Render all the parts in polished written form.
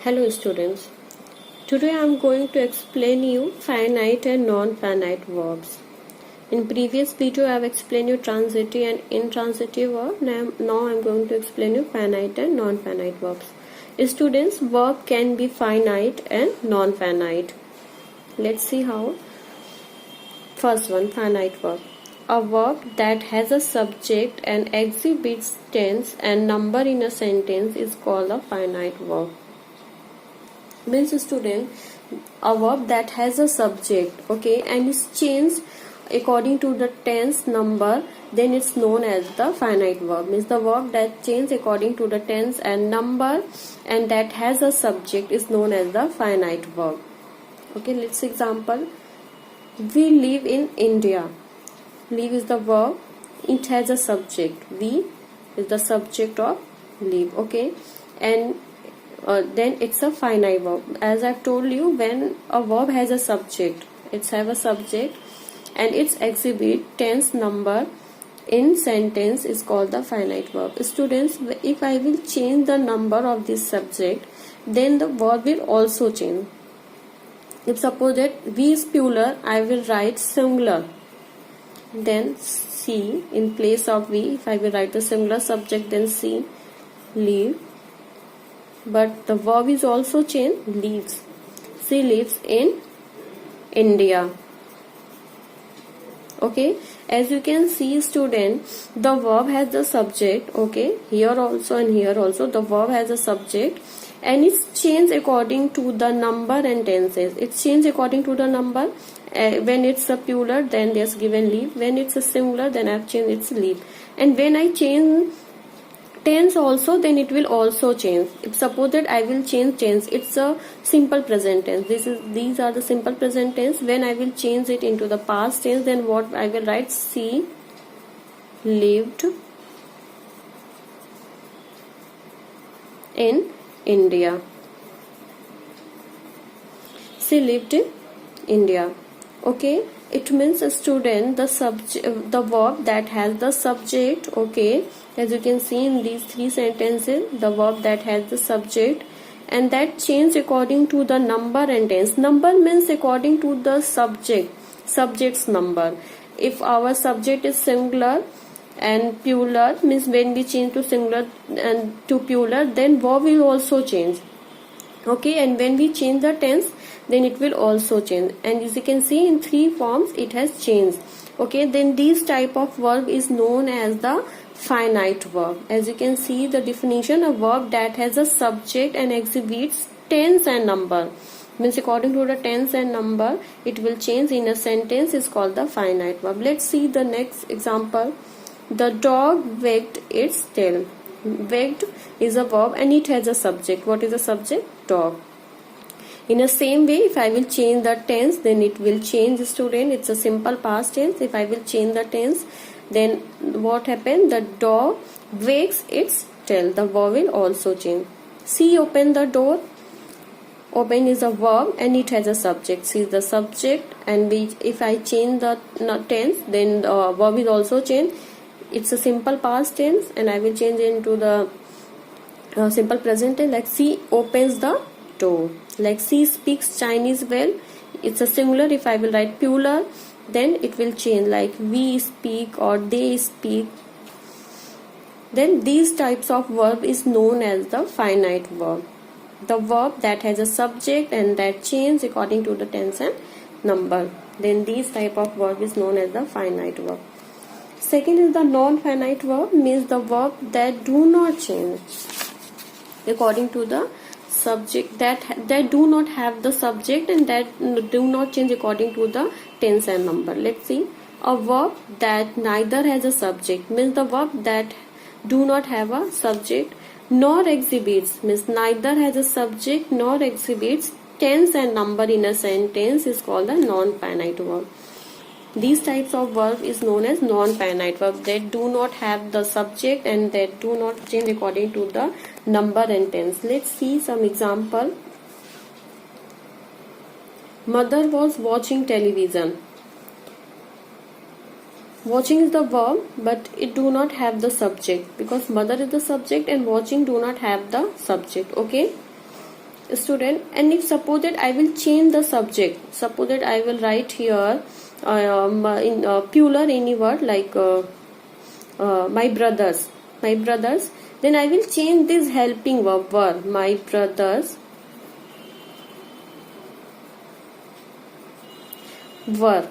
Hello students, today I am going to explain you finite and non-finite verbs. In previous video I have explained you transitive and intransitive verb. Now I am going to explain you finite and non-finite verbs. Students, verb can be finite and non-finite. Let's see how. First one, finite verb. A verb that has a subject and exhibits tense and number in a sentence is called a finite verb. Means student, a verb that has a subject, okay, and is changed according to the tense number, then it's known as the finite verb. Means the verb that changes according to the tense and number and that has a subject is known as the finite verb. Okay, let's example. We live in India. Live is the verb, it has a subject. We is the subject of live, okay, and then it's a finite verb. As I've told you, when a verb has a subject, it's have a subject and its exhibit tense number in sentence is called the finite verb. Students, if I will change the number of this subject, then the verb will also change. If suppose that we is plural, I will write singular. Then see in place of we, if I will write the singular subject, then see, live. But the verb is also changed, lives. She lives in India. Okay, as you can see student, the verb has the subject, okay, here also and here also the verb has a subject and it's changed according to the number and tenses. It's changed according to the number. When it's a plural, then there's given live. When it's a singular, then I've changed it's live. And when I change tense also, then it will also change. If suppose that I will change tense, it's a simple present tense. These are the simple present tense. When I will change it into the past tense, then what I will write, she lived in India. She lived in India. Okay, it means a student, the subject, the verb that has the subject, okay, as you can see in these three sentences, the verb that has the subject and that change according to the number and tense. Number means according to the subject's number. If our subject is singular and plural, means when we change to singular and to plural, then verb will also change. Okay, and when we change the tense, then it will also change. And as you can see in three forms it has changed. Okay, then this type of verb is known as the finite verb. As you can see the definition, a verb that has a subject and exhibits tense and number, means according to the tense and number it will change in a sentence, is called the finite verb. Let's see the next example. The dog wagged its tail. Wagged is a verb and it has a subject. What is the subject? Dog. In the same way, if I will change the tense, then it will change, student. It's a simple past tense. If I will change the tense, then what happened? The dog wags its tail. The verb will also change. She opened the door. Open is a verb and it has a subject. She is the subject, and if I change the tense, then the verb is also change. It's a simple past tense and I will change it into the simple present tense, like she opens the door. Like she speaks Chinese well, it's a singular. If I will write plural, then it will change, like we speak or they speak. Then these types of verb is known as the finite verb. The verb that has a subject and that change according to the tense and number. Then these type of verb is known as the finite verb. Second is the non-finite verb, means the verb that do not change according to the subject, that do not have the subject and that do not change according to the tense and number. Let's see. A verb that neither has a subject, means the verb that do not have a subject nor exhibits, means neither has a subject nor exhibits tense and number in a sentence, is called a non-finite verb. These types of verb is known as non-finite verb, that do not have the subject and that do not change according to the number and tense. Let's see some example. Mother was watching television. Watching is the verb, but it do not have the subject, because mother is the subject and watching do not have the subject. Okay, student. And if suppose that I will change the subject, suppose that I will write here in plural any word like my brothers, then I will change this helping verb were, my brothers were.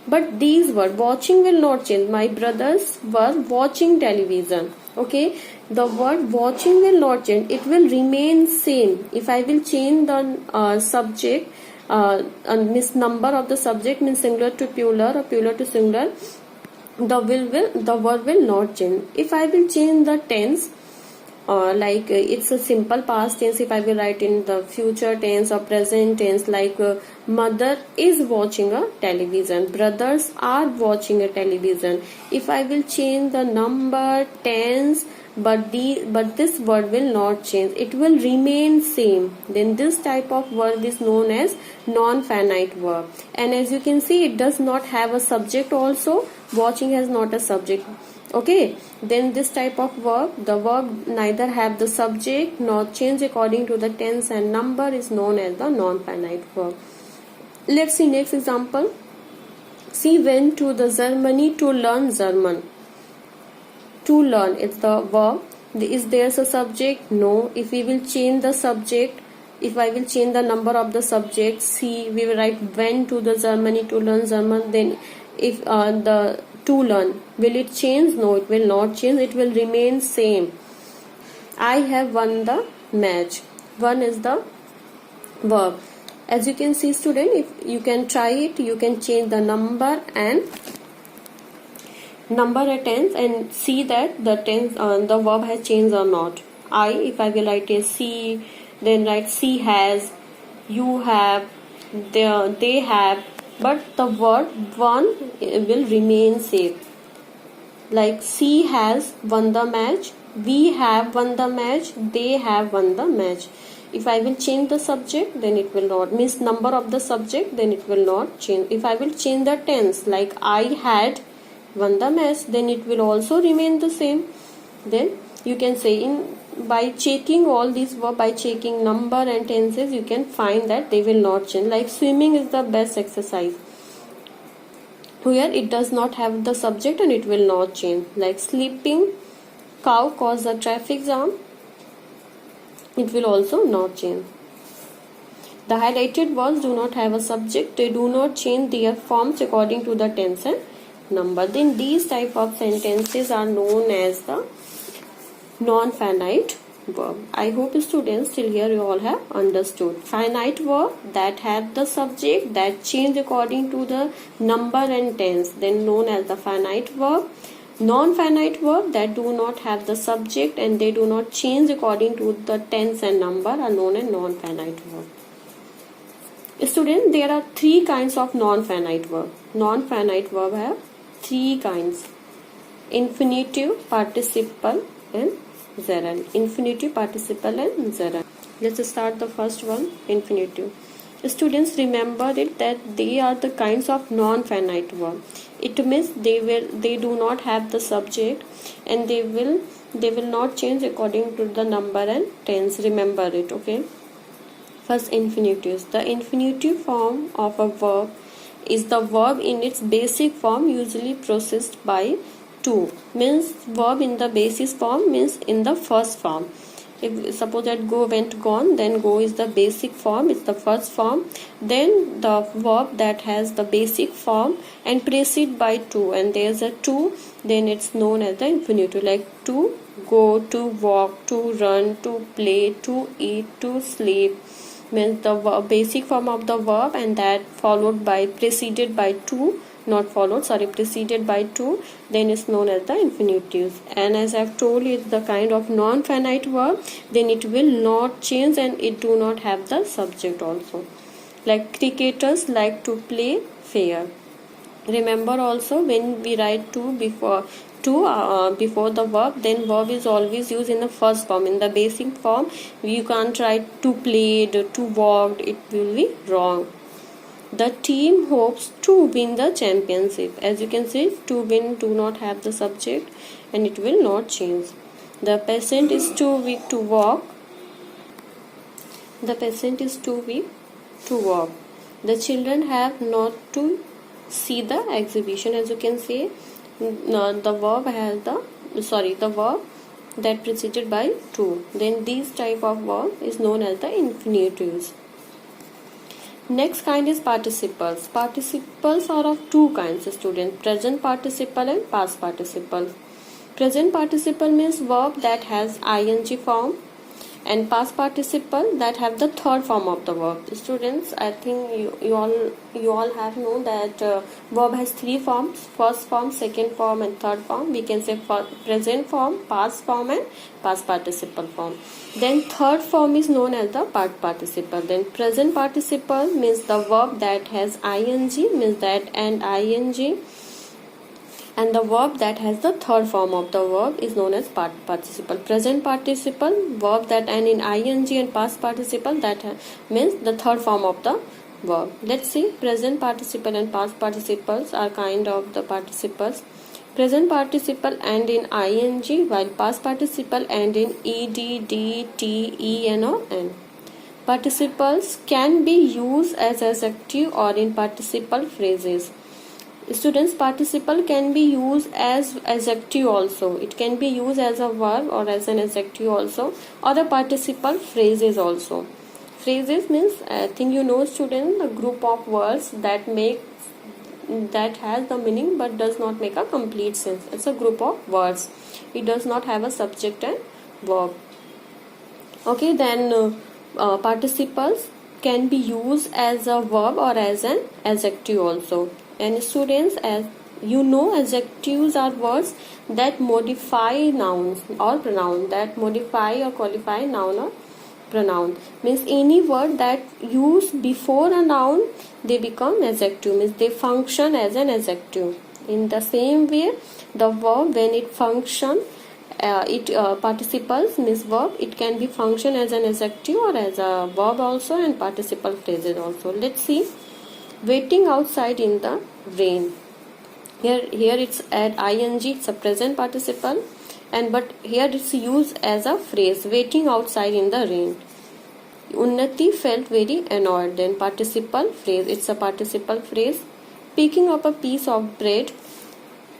But these word watching will not change. My brothers were watching television. Okay, the word watching will not change. It will remain same. If I will change the subject, means number of the subject, means singular to plural or plural to singular, the word will not change. If I will change the tense, like it's a simple past tense, if I will write in the future tense or present tense, like mother is watching a television, brothers are watching a television. If I will change the number, tense, but this word will not change, it will remain same, then this type of verb is known as non-finite verb. And as you can see, it does not have a subject also. Watching has not a subject. Okay, then this type of verb, the verb neither have the subject nor change according to the tense and number, is known as the non-finite verb. Let's see next example. She went to the Germany to learn German. To learn, it's the verb. Is there a subject? No. If we will change the subject, if I will change the number of the subject, see, we will write went to the Germany to learn German. Then if the to learn, will it change? No, it will not change. It will remain same. I have won the match. Won is the verb. As you can see, student, if you can try it, you can change the number and tense and see that the tense, the verb has changed or not. If I will write a she, then write she has, you have, they have, but the word won will remain same. Like she has won the match, we have won the match, they have won the match. If I will change the subject, then it will not, means number of the subject, then it will not change. If I will change the tense, like I had won the match, then it will also remain the same. Then you can say by checking all these verbs, by checking number and tenses, you can find that they will not change. Like swimming is the best exercise. Here it does not have the subject and it will not change. Like sleeping cow caused a traffic jam, it will also not change. The highlighted words do not have a subject. They do not change their forms according to the tense and number. Then these type of sentences are known as the non-finite verb. I hope students till here you all have understood. Finite verb that have the subject, that change according to the number and tense, then known as the finite verb. Non-finite verb that do not have the subject and they do not change according to the tense and number are known as non-finite verb. Students, there are three kinds of non-finite verb. Non-finite verb have three kinds: infinitive, participle and gerund. Infinitive, participle and gerund. Let's start the first one, infinitive. Students, remember it that they are the kinds of non-finite verb. It means they do not have the subject and they will not change according to the number and tense. Remember it, okay? First, infinitives. The infinitive form of a verb is the verb in its basic form, usually processed by to. Means verb in the basis form, means in the first form. If suppose that go, went, gone, then go is the basic form, it's the first form. Then the verb that has the basic form and preceded by to, and there's a to, then it's known as the infinitive. Like to go, to walk, to run, to play, to eat, to sleep. Means the basic form of the verb and that followed by, preceded by to, not followed, sorry, preceded by to, then is known as the infinitives. And as I've told you, it's the kind of non-finite verb, then it will not change and it do not have the subject also. Like cricketers like to play fair. Remember also, when we write to before the verb, then verb is always used in the first form. In the basic form, you can't write to played, to walked, it will be wrong. The team hopes to win the championship. As you can see, to win do not have the subject and it will not change. The patient is too weak to walk. The patient is too weak to walk. The children have not to see the exhibition. As you can see, the verb has the verb that preceded by to. Then this type of verb is known as the infinitives. Next kind is participles. Participles are of two kinds, students: present participle and past participle. Present participle means verb that has ing form, and past participle that have the third form of the verb. Students, I think you all have known that verb has three forms: first form, second form, and third form. We can say present form, past form, and past participle form. Then third form is known as the part participle. Then present participle means the verb that has ing, means that and ing, and the verb that has the third form of the verb is known as part participle. Present participle, verb that end in ing, and past participle that means the third form of the verb. Let's see, present participle and past participles are kind of the participles. Present participle end in ing, while past participle end in ed, d, t, en, or n. Participles can be used as adjective or in participle phrases. Students, participle can be used as adjective also. It can be used as a verb or as an adjective also, or the participle phrases also. Phrases means, I think you know, student, a group of words that has the meaning but does not make a complete sense. It's a group of words. It does not have a subject and verb. Okay, then participles can be used as a verb or as an adjective also. And students, as you know, adjectives are words that modify nouns or pronoun, that modify or qualify noun or pronoun. Means any word that used before a noun, they become adjective, means they function as an adjective. In the same way, the verb, when it function, participles means verb, it can be function as an adjective or as a verb also, and participle phrases also. Let's see, waiting outside in the rain. Here it's at ing, it's a present participle, and but here it's used as a phrase, waiting outside in the rain. Unnati felt very annoyed. Then participle phrase, it's a participle phrase. Picking up a piece of bread,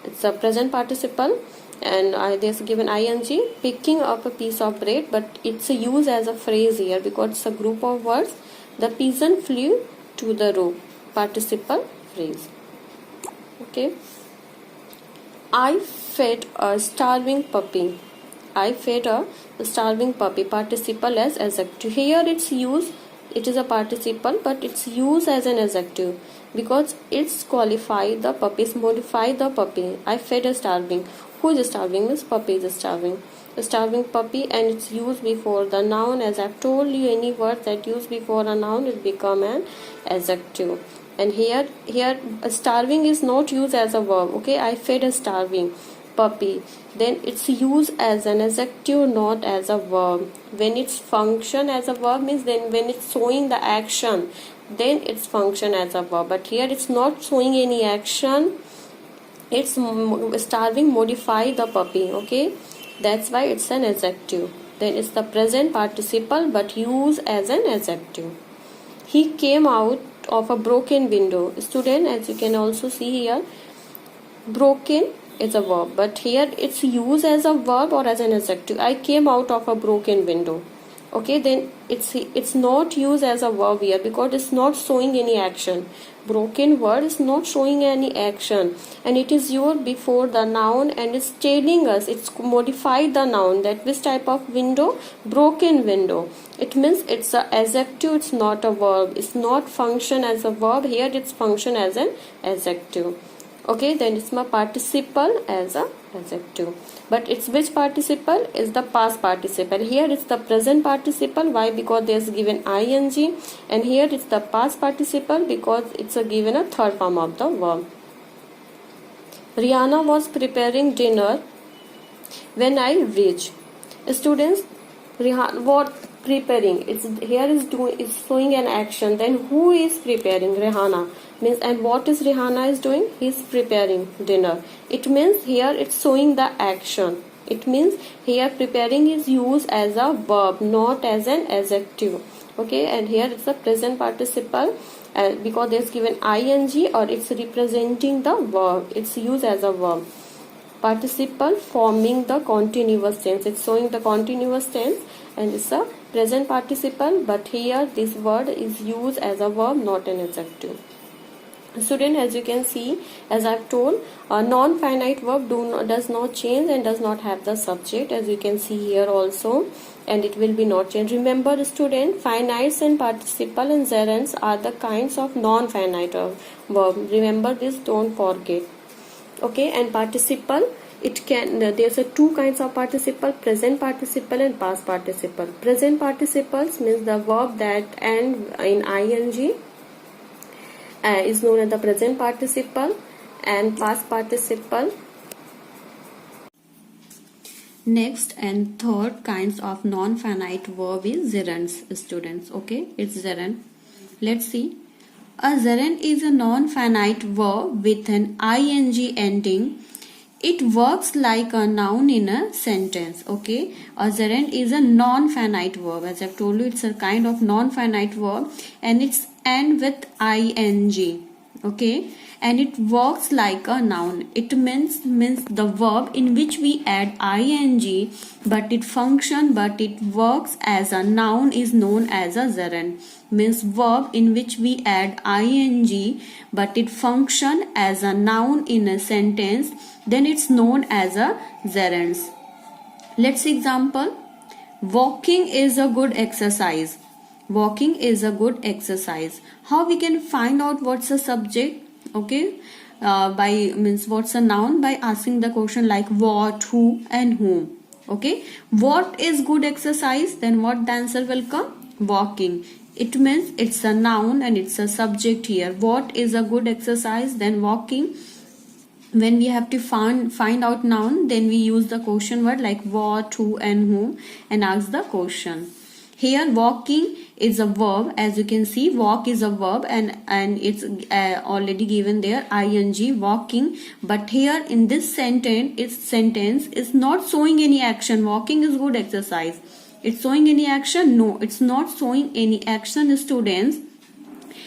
it's a present participle, and there's given ing, picking up a piece of bread, but it's used as a phrase here because it's a group of words. The pigeon flew to the roof, participle phrase. Okay. I fed a starving puppy. I fed a starving puppy, participle as adjective. Here it's used, it is a participle, but it's used as an adjective because it's qualify the puppy, it's modify the puppy. I fed a starving. Who is starving? Means puppy is starving. A starving puppy, and it's used before the noun. As I've told you, any word that used before a noun, it become an adjective. And here starving is not used as a verb. Okay, I fed a starving puppy, then it's used as an adjective, not as a verb. When it's function as a verb means then when it's showing the action, then it's function as a verb. But here it's not showing any action, it's starving modify the puppy. Okay, that's why it's an adjective. Then it's the present participle but used as an adjective. He came out of a broken window. Student, as you can also see here, broken is a verb, but here it's used as a verb or as an adjective. I came out of a broken window. Okay, then it's not used as a verb here because it's not showing any action. Broken word is not showing any action, and it is used before the noun, and it's telling us, it's modified the noun, that which type of window? Broken window. It means it's a adjective, it's not a verb. It's not function as a verb. Here it's function as an adjective. Okay, then it's my participle as a adjective. But it's which participle? Is the past participle. Here it's the present participle. Why? Because there's given ing, and here it's the past participle because it's given a third form of the verb. Rihanna was preparing dinner when I reached. Students, Rihanna what preparing? It's here is showing an action. Then who is preparing? Rihanna. Means, and what is Rihanna is doing? He's preparing dinner. It means here it's showing the action. It means here preparing is used as a verb, not as an adjective. Okay, and here it's the present participle because there's given ing, or it's representing the verb. It's used as a verb. Participle forming the continuous tense. It's showing the continuous tense, and it's a present participle, but here this word is used as a verb, not an adjective. Student, as you can see, as I've told, a non-finite verb does not change and does not have the subject, as you can see here also, and it will be not changed. Remember, student, finites and participle and gerunds are the kinds of non-finite verb. Remember this, don't forget. Okay, and participle, it can, there's a two kinds of participle: present participle and past participle. Present participles means the verb that end in ing is known as the present participle, and past participle. Next and third kinds of non-finite verb is gerunds, students. Okay, it's gerund. Let's see. A gerund is a non-finite verb with an ing ending. It works like a noun in a sentence. Okay, a gerund is a non-finite verb. As I've told you, it's a kind of non-finite verb, and it's end with ing. Okay, and it works like a noun. It means the verb in which we add ing, but it works as a noun is known as a gerund. Means verb in which we add ing, but it function as a noun in a sentence, then it's known as a gerund. Let's see example. Walking is a good exercise. Walking is a good exercise. How we can find out what's the subject? Okay, by means what's a noun, by asking the question like what, who, and whom. Okay, what is good exercise? Then what the answer will come? Walking. It means it's a noun and it's a subject here. What is a good exercise? Then walking. When we have to find out noun, then we use the question word like what, who, and whom, and ask the question. Here walking is a verb. As you can see, walk is a verb, and it's already given there ing, walking. But here in this sentence is not showing any action. Walking is good exercise. It's showing any action? No, it's not showing any action, students.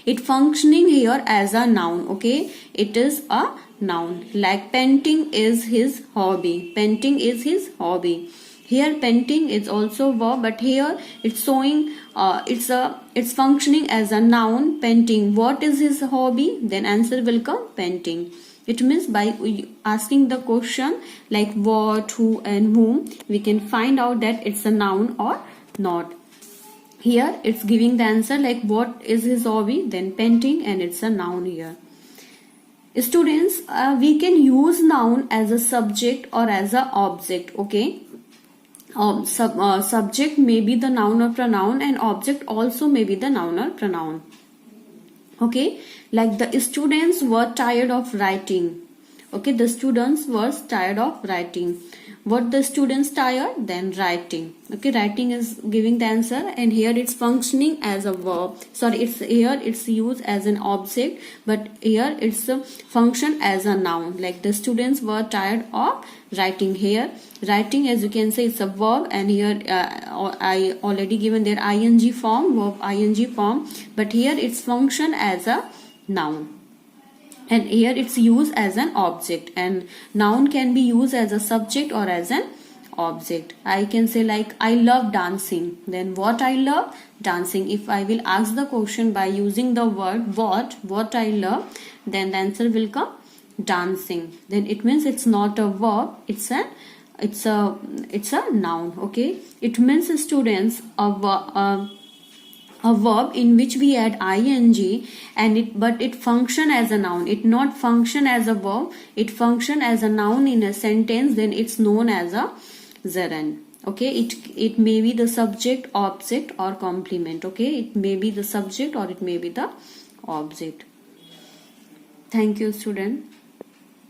It functioning here as a noun. Okay, it is a noun. Like painting is his hobby. Painting is his hobby. Here painting is also verb, but here it's showing it's functioning as a noun. Painting. What is his hobby? Then answer will come painting. It means by asking the question like what, who, and whom, we can find out that it's a noun or not. Here it's giving the answer like what is his hobby, then painting, and it's a noun here. Students, we can use noun as a subject or as a object. Okay, subject may be the noun or pronoun, and object also may be the noun or pronoun. Okay, like the students were tired of writing. Okay, the students were tired of writing. What the students tired? Then writing. Okay, writing is giving the answer, and here it's functioning as a verb. Sorry, it's used as an object, but here it's a function as a noun. Like the students were tired of writing. Here writing, as you can say, it's a verb, and here I already given their ing form, verb ing form, but here it's function as a noun. And here it's used as an object, and noun can be used as a subject or as an object. I can say like I love dancing. Then what I love? Dancing. If I will ask the question by using the word what I love, then the answer will come dancing. Then it means it's not a verb, it's a noun. Okay, it means students a verb in which we add ing, and but it function as a noun. It not function as a verb, it function as a noun in a sentence, then it's known as a gerund. Okay, it may be the subject, object, or complement. Okay, it may be the subject or it may be the object. Thank you, student.